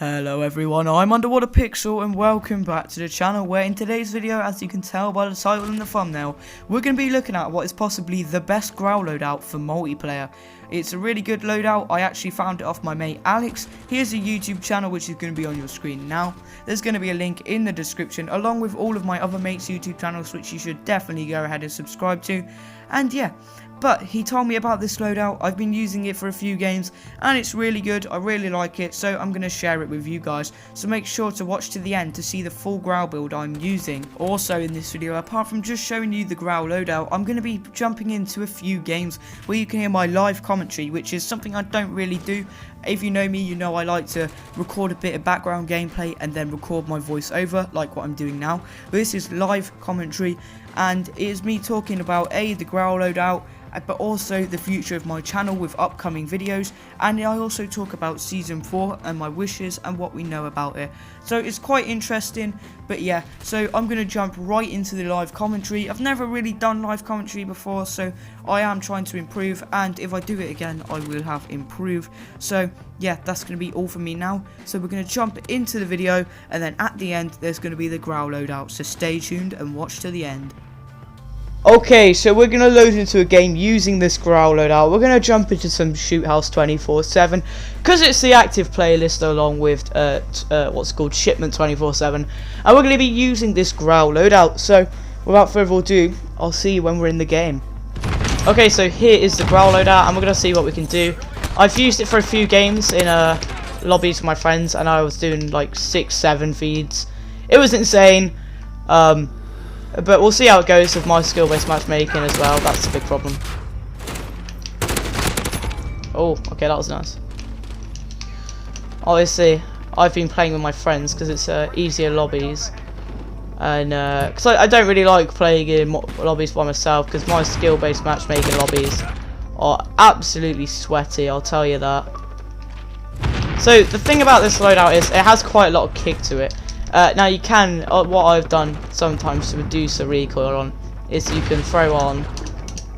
Hello everyone, I'm UnderwaterPixel and welcome back to the channel where in today's video, as you can tell by the title and the thumbnail, we're going to be looking at what is possibly the best Grau loadout for multiplayer. It's a really good loadout. I actually found it off my mate Alex. He has a YouTube channel which is going to be on your screen now. There's going to be a link in the description along with all of my other mates' YouTube channels which you should definitely go ahead and subscribe to. And yeah, but he told me about this loadout. I've been using it for a few games and it's really good. I really like it, so I'm going to share it with you guys. So make sure to watch to the end to see the full Grau build I'm using. Also in this video, apart from just showing you the Grau loadout, I'm going to be jumping into a few games where you can hear my live commentary, which is something I don't really do. If you know me, you know I like to record a bit of background gameplay and then record my voice over like what I'm doing now. But this is live commentary and it is me talking about the Grau loadout, but also the future of my channel with upcoming videos, and I also talk about season 4 and my wishes and what we know about it. So it's quite interesting. But yeah, so I'm going to jump right into the live commentary. I've never really done live commentary before, so I am trying to improve, and if I do it again I will have improved. So yeah, that's going to be all for me now. So we're going to jump into the video, and then at the end there's going to be the Grau loadout, so stay tuned and watch to the end. Okay, so we're going to load into a game using this Grau loadout. We're going to jump into some Shoutouts 24/7 because it's the active playlist along with what's called Shipment 24/7, and we're going to be using this Grau loadout. So without further ado, I'll see you when we're in the game. Okay, so here is the Grau loadout and we're going to see what we can do. I've used it for a few games in lobbies with my friends, and I was doing like 6-7 feeds. It was insane. But we'll see how it goes with my skill-based matchmaking as well. That's the big problem. Oh, okay, that was nice. Obviously, I've been playing with my friends because it's easier lobbies. And because I don't really like playing in lobbies by myself, because my skill-based matchmaking lobbies are absolutely sweaty, I'll tell you that. So the thing about this loadout is it has quite a lot of kick to it. Now you can, what I've done sometimes to reduce the recoil on, is you can throw on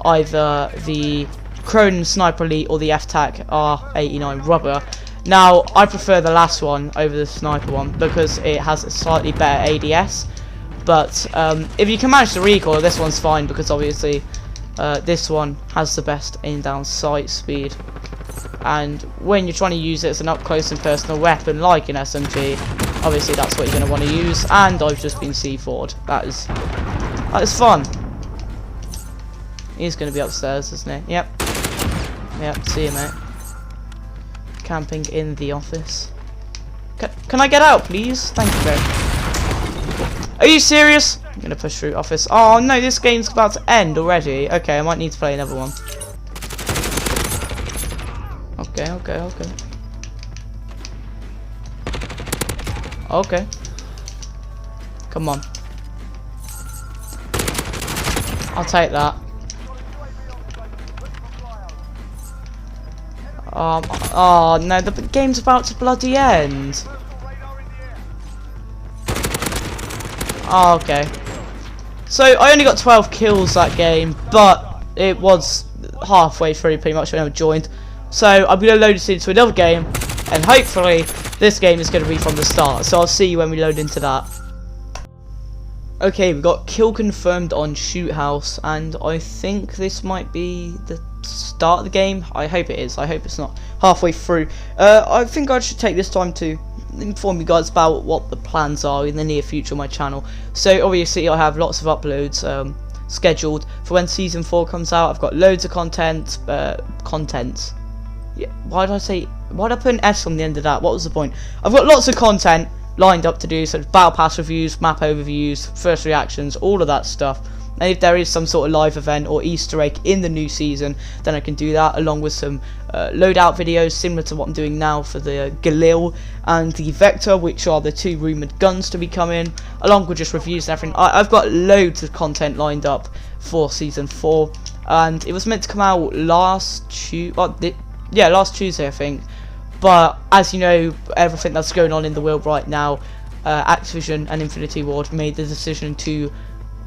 either the Cronin Sniper Elite or the F-Tac R89 rubber. Now I prefer the last one over the sniper one because it has a slightly better ADS, but if you can manage the recoil, this one's fine because obviously this one has the best aim down sight speed, and when you're trying to use it as an up close and personal weapon like an SMG, obviously that's what you're going to want to use. And I've just been C4'd. That is fun. He's going to be upstairs, isn't he? Yep. Yep, see you, mate. Camping in the office. Can I get out, please? Thank you, bro. Are you serious? I'm going to push through office. Oh no, this game's about to end already. Okay, I might need to play another one. Okay. Okay. Come on. I'll take that. Oh no, the game's about to bloody end. Oh, okay. So I only got 12 kills that game, but it was halfway through pretty much when I joined. So I'm going to load this into another game, and hopefully this game is going to be from the start. So I'll see you when we load into that. Okay, we got kill confirmed on Shoot House, and I think this might be the start of the game. I hope it is. I hope it's not halfway through. I think I should take this time to inform you guys about what the plans are in the near future on my channel. So obviously I have lots of uploads scheduled for when season 4 comes out. I've got loads of content. Yeah, why did I put an S on the end of that? What was the point? I've got lots of content lined up to do, so battle pass reviews, map overviews, first reactions, all of that stuff. And if there is some sort of live event or Easter egg in the new season, then I can do that, along with some loadout videos similar to what I'm doing now for the Galil and the Vector, which are the 2 rumoured guns to be coming, along with just reviews and everything. I've got loads of content lined up for season 4, and it was meant to come out last Tuesday, I think. But as you know, everything that's going on in the world right now, Activision and Infinity Ward made the decision to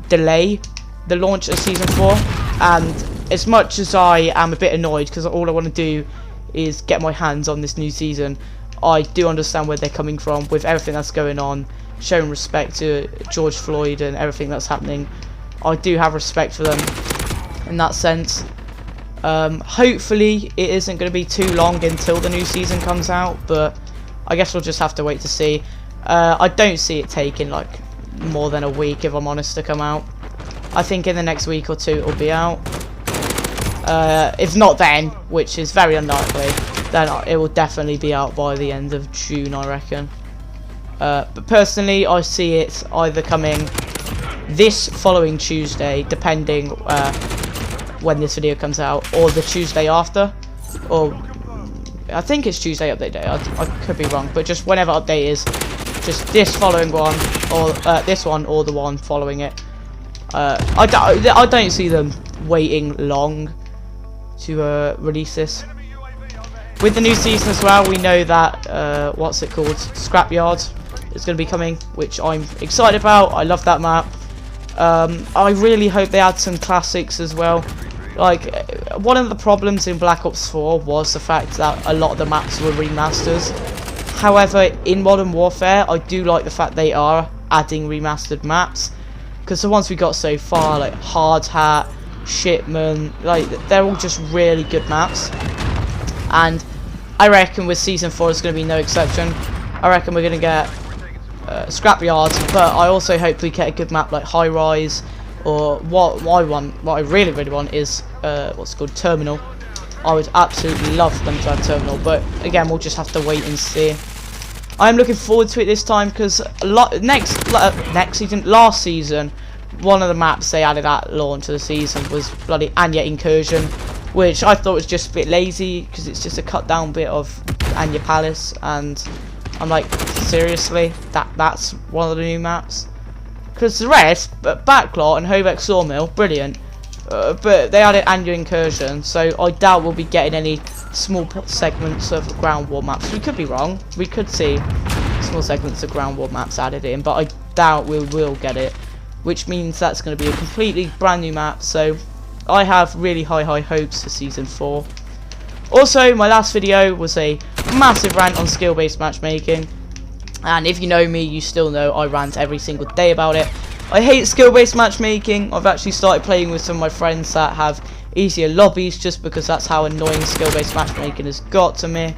delay the launch of season 4, and as much as I am a bit annoyed because all I want to do is get my hands on this new season, I do understand where they're coming from with everything that's going on, showing respect to George Floyd and everything that's happening. I do have respect for them in that sense. Hopefully it isn't going to be too long until the new season comes out, but I guess we'll just have to wait to see. I don't see it taking like more than a week, if I'm honest, to come out. I think in the next week or two it'll be out. If not then, which is very unlikely, then it will definitely be out by the end of June, I reckon. But personally, I see it either coming this following Tuesday, depending when this video comes out, or the Tuesday after, or I think it's Tuesday update day. I could be wrong, but just whenever update is, just this following one, or this one, or the one following it. I don't see them waiting long to release this. With the new season as well, we know that what's it called, Scrapyard is going to be coming, which I'm excited about. I love that map. I really hope they add some classics as well. Like, one of the problems in Black Ops 4 was the fact that a lot of the maps were remasters. However, in Modern Warfare, I do like the fact they are adding remastered maps, because the ones we got so far, like Hard Hat, Shipment, like, they're all just really good maps. And I reckon with Season 4 it's going to be no exception. I reckon we're going to get Scrapyard, but I also hope we get a good map like High Rise, or what I really want is what's it called, Terminal. I would absolutely love them to have Terminal, but again, we'll just have to wait and see. I'm looking forward to it this time, because last season, one of the maps they added at launch of the season was bloody Anya Incursion, which I thought was just a bit lazy, because it's just a cut down bit of Anya Palace, and I'm like, seriously, that's one of the new maps? Because the rest, Backlot and Hovek Sawmill, brilliant, but they added Anya Incursion, so I doubt we'll be getting any small segments of ground war maps. We could be wrong, we could see small segments of ground war maps added in, but I doubt we will get it, which means that's going to be a completely brand new map. So I have really high hopes for Season 4. Also, my last video was a massive rant on skill-based matchmaking, and if you know me, you still know I rant every single day about it. I hate skill-based matchmaking. I've actually started playing with some of my friends that have easier lobbies, just because that's how annoying skill-based matchmaking has got to me.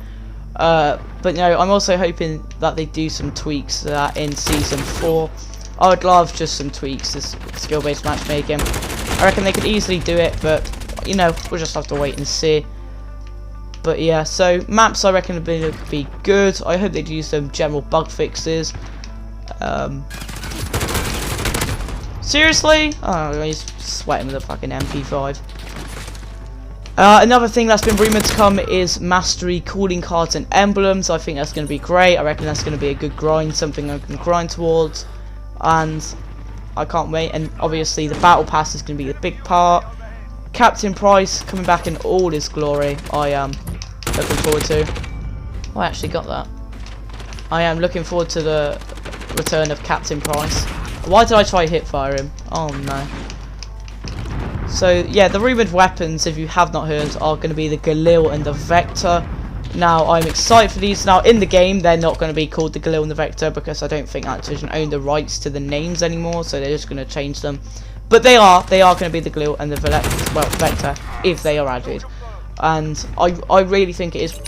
But no, I'm also hoping that they do some tweaks to that in Season 4. I would love just some tweaks to skill-based matchmaking. I reckon they could easily do it, but you know, we'll just have to wait and see. But yeah, so maps I reckon will be good. I hope they do some general bug fixes. Seriously? Oh, he's sweating with a fucking MP5. Another thing that's been rumoured to come is Mastery calling cards and emblems. I think that's going to be great. I reckon that's going to be a good grind, something I can grind towards. And I can't wait. And obviously the Battle Pass is going to be a big part. Captain Price coming back in all his glory. I am looking forward to. Oh, I actually got that. I am looking forward to the return of Captain Price. Why did I try hip fire him? Oh no. So yeah, the rumoured weapons, if you have not heard, are going to be the Galil and the Vector. Now I'm excited for these. Now in the game they're not going to be called the Galil and the Vector, because I don't think Activision own the rights to the names anymore, so they're just going to change them. But they are going to be the Galil and the Vector if they are added. And I really think it is.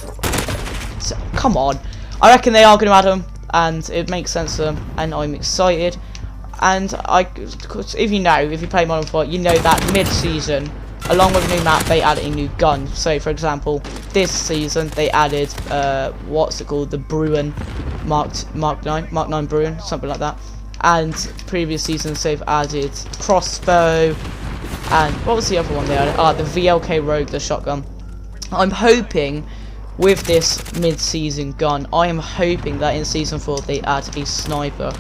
Come on, I reckon they are going to add them, and it makes sense to them, and I'm excited. And if you play Modern Warfare, you know that mid-season, along with a new map, they added a new gun. So, for example, this season they added what's it called, the Bruin Mark 9 Bruin, something like that. And previous seasons they've added crossbow, and what was the other one they added? The VLK Rogue, the shotgun. I'm hoping with this mid-season gun, I am hoping that in Season 4 they add a sniper.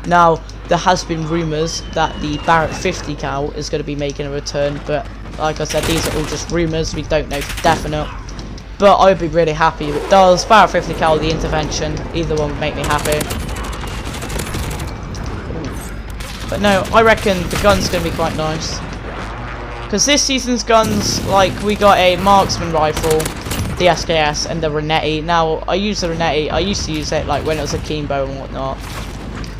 Now, there has been rumours that the Barrett 50 cal is going to be making a return, but like I said, these are all just rumours, we don't know for definite. But I would be really happy if it does. Barrett 50 cal, the intervention, either one would make me happy. But no, I reckon the gun's going to be quite nice. Because this season's guns, like, we got a marksman rifle, the SKS and the Renetti. Now, I use the Renetti. I used to use it like when it was a Kimbo and whatnot.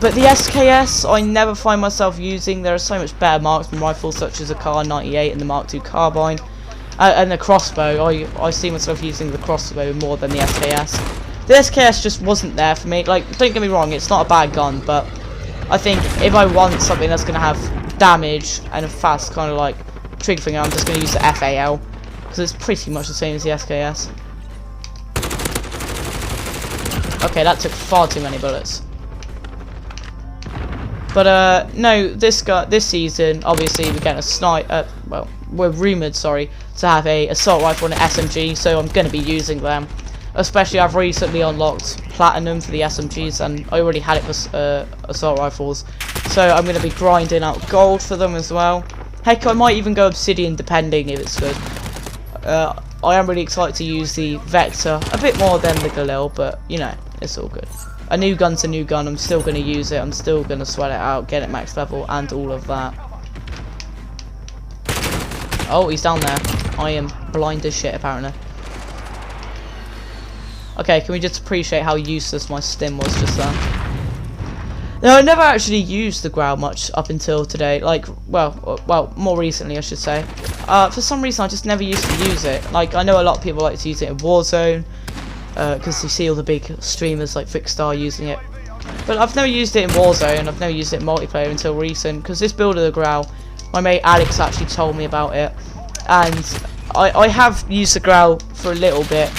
But the SKS, I never find myself using. There are so much better marksman rifles, such as the Kar 98 and the Mark II carbine. And the crossbow, I see myself using the crossbow more than the SKS. The SKS just wasn't there for me. Like, don't get me wrong, it's not a bad gun, but I think if I want something that's going to have damage and a fast kind of like trigger finger, I'm just going to use the FAL, because it's pretty much the same as the SKS. Okay, that took far too many bullets. But no, this season, obviously we're getting a snipe. Well, we're rumoured, sorry, to have a assault rifle and an SMG, so I'm going to be using them. Especially, I've recently unlocked platinum for the SMGs, and I already had it for assault rifles. So I'm going to be grinding out gold for them as well. Heck, I might even go obsidian, depending if it's good. I am really excited to use the Vector a bit more than the Galil, but you know, it's all good. A new gun's a new gun. I'm still going to use it. I'm still going to sweat it out, get it max level, and all of that. Oh, he's down there. I am blind as shit, apparently. Okay, can we just appreciate how useless my stim was just then? Now, I never actually used the Grau much up until today. Like, well, more recently, I should say. For some reason, I just never used to use it. Like, I know a lot of people like to use it in Warzone, because you see all the big streamers like Vicstar using it. But I've never used it in Warzone. I've never used it in multiplayer until recent, because this build of the Grau, my mate Alex actually told me about it, and I have used the Grau for a little bit,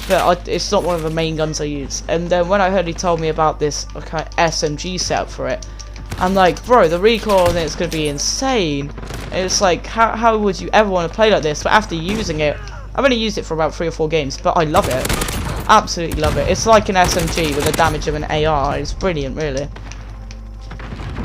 but it's not one of the main guns I use. And then when I heard he told me about this kind of SMG setup for it, I'm like, bro, the recoil on it's going to be insane. And it's like, how would you ever want to play like this? But after using it, I've only used it for about 3 or 4 games, but I love it. Absolutely love it. It's like an SMG with the damage of an AR. It's brilliant, really.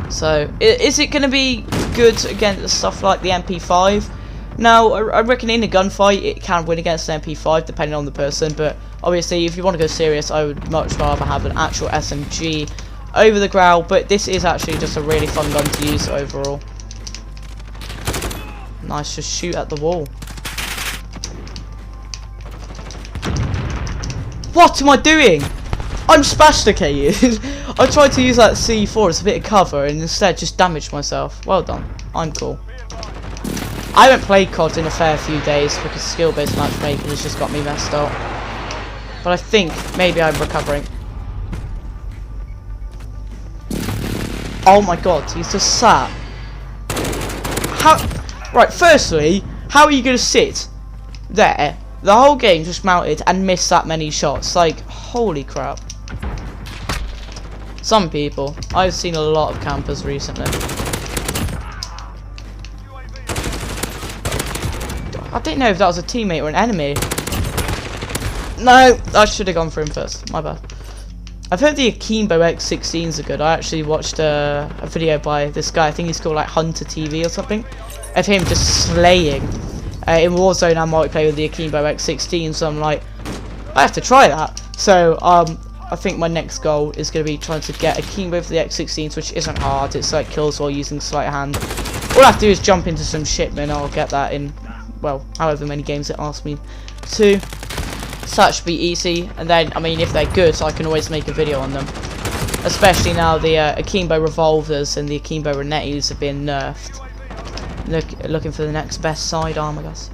So, is it going to be good against stuff like the MP5? Now, I reckon in a gunfight, it can win against an MP5, depending on the person. But obviously, if you want to go serious, I would much rather have an actual SMG over the Grau. But this is actually just a really fun gun to use overall. Nice, just shoot at the wall. What am I doing? I'm spasticated. I tried to use that C4 as a bit of cover and instead just damaged myself. Well done. I'm cool. I haven't played COD in a fair few days because skill-based matchmaking has just got me messed up. But I think maybe I'm recovering. Oh my god, he's just sat. How? Right, firstly, how are you going to sit there the whole game just mounted and miss that many shots? Like, holy crap. Some people. I've seen a lot of campers recently. I didn't know if that was a teammate or an enemy. No, I should have gone for him first. My bad. I've heard the Akimbo X16s are good. I actually watched a video by this guy. I think he's called like Hunter TV or something. Of him just slaying in Warzone and multiplayer with the Akimbo X16. So I'm like, I have to try that. So I think my next goal is going to be trying to get Akimbo for the X16s, which isn't hard. It's like kills while using sleight of hand. All I have to do is jump into some shipment. I'll get that in, well, however many games it asks me to. So that should be easy. And then, I mean, if they're good, I can always make a video on them. Especially now the Akimbo revolvers and the Akimbo Renettis have been nerfed. Looking for the next best sidearm, I guess.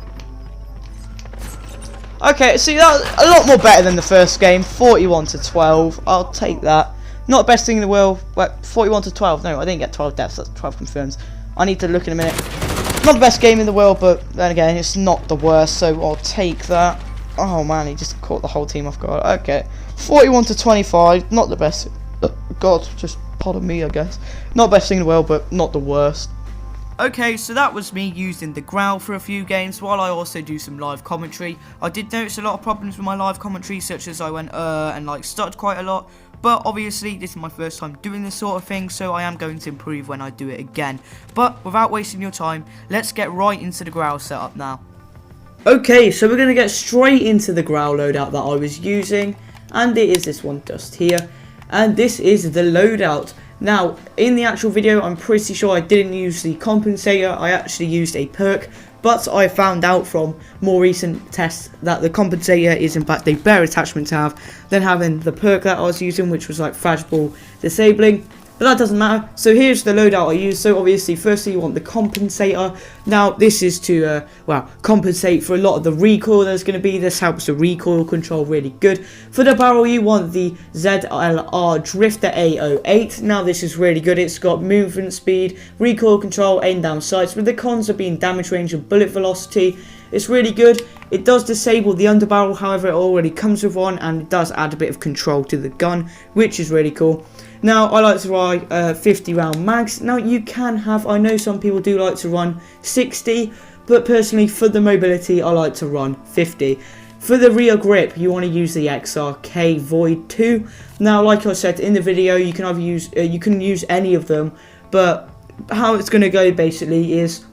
Okay, see, that was a lot more better than the first game. 41-12. I'll take that. Not the best thing in the world. Well, 41-12. No, I didn't get 12 deaths. That's 12 confirms. I need to look in a minute. Not the best game in the world, but then again, it's not the worst, so I'll take that. Oh man, he just caught the whole team off guard. Okay, 41-25. Not the best. God, just pardon me, I guess. Not the best thing in the world, but not the worst. Okay, so that was me using the Grau for a few games while I also do some live commentary. I did notice a lot of problems with my live commentary, such as I went and like stuttered quite a lot. But obviously this is my first time doing this sort of thing, so I am going to improve when I do it again. But without wasting your time, let's get right into the Grau setup now. Okay, so we're going to get straight into the Grau loadout that I was using, and it is this one just here, and this is the Loadout. Now, in the actual video, I'm pretty sure I didn't use the compensator, I actually used a perk, but but I found out from more recent tests that the compensator is in fact a better attachment to have than having the perk that I was using, which was like flashball disabling. But that doesn't matter. So here's the loadout I use. So obviously, firstly you want the compensator. Now this is to compensate for a lot of the recoil there's going to be. This helps the recoil control really good. For the barrel you want the ZLR Drifter A08. Now this is really good. It's got movement speed, recoil control, aim down sights, with the cons of being damage range and bullet velocity. It's really good. It does disable the underbarrel, however it already comes with one, and it does add a bit of control to the gun, which is really cool. Now I like to run 50 round mags. Now you can have, I know some people do like to run 60, but personally for the mobility I like to run 50. For the rear grip you want to use the XRK Void 2. Now like I said in the video, you can either use any of them, but how it's going to go basically is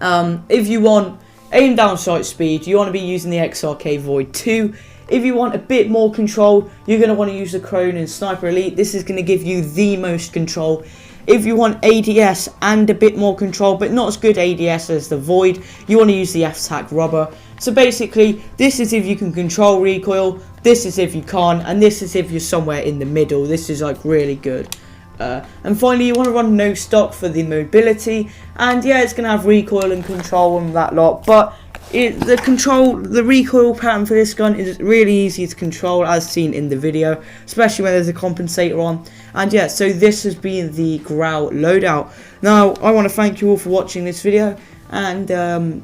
if you want aim down sight speed, you want to be using the XRK Void 2. If you want a bit more control, you're going to want to use the Cronin Sniper Elite. This is going to give you the most control. If you want ADS and a bit more control, but not as good ADS as the Void, you want to use the F-Tac Rubber. So basically, this is if you can control recoil, this is if you can't, and this is if you're somewhere in the middle. This is like really good. And finally, you want to run no stock for the mobility, and yeah, it's going to have recoil and control and that lot, but the recoil pattern for this gun is really easy to control, as seen in the video, especially when there's a compensator on. And yeah, so this has been the Grau loadout. Now I want to thank you all for watching this video, and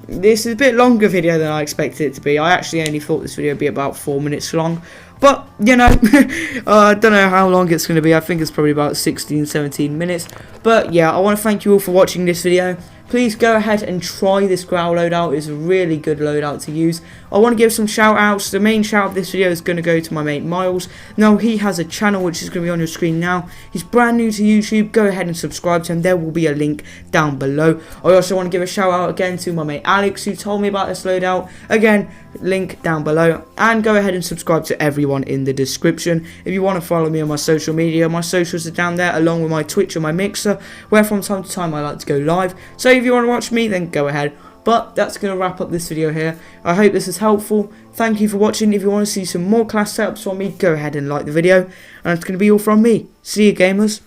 this is a bit longer video than I expected it to be. I actually only thought this video would be about 4 minutes long, but you know, I don't know how long it's going to be. I think it's probably about 16-17 minutes. But yeah, I want to thank you all for watching this video. Please go ahead and try this Grau loadout. It's a really good loadout to use. I want to give some shout outs. The main shout out of this video is going to go to my mate Miles. Now he has a channel which is going to be on your screen now. He's brand new to YouTube. Go ahead and subscribe to him. There will be a link down below. I also want to give a shout out again to my mate Alex, who told me about this loadout. Again, link down below. And go ahead and subscribe to everyone in the description. If you want to follow me on my social media, my socials are down there, along with my Twitch and my Mixer, where from time to time I like to go live. So if you want to watch me, then go ahead. But that's going to wrap up this video here. I hope this is helpful. Thank you for watching. If you want to see some more class setups from me, go ahead and like the video. And that's going to be all from me. See you, gamers.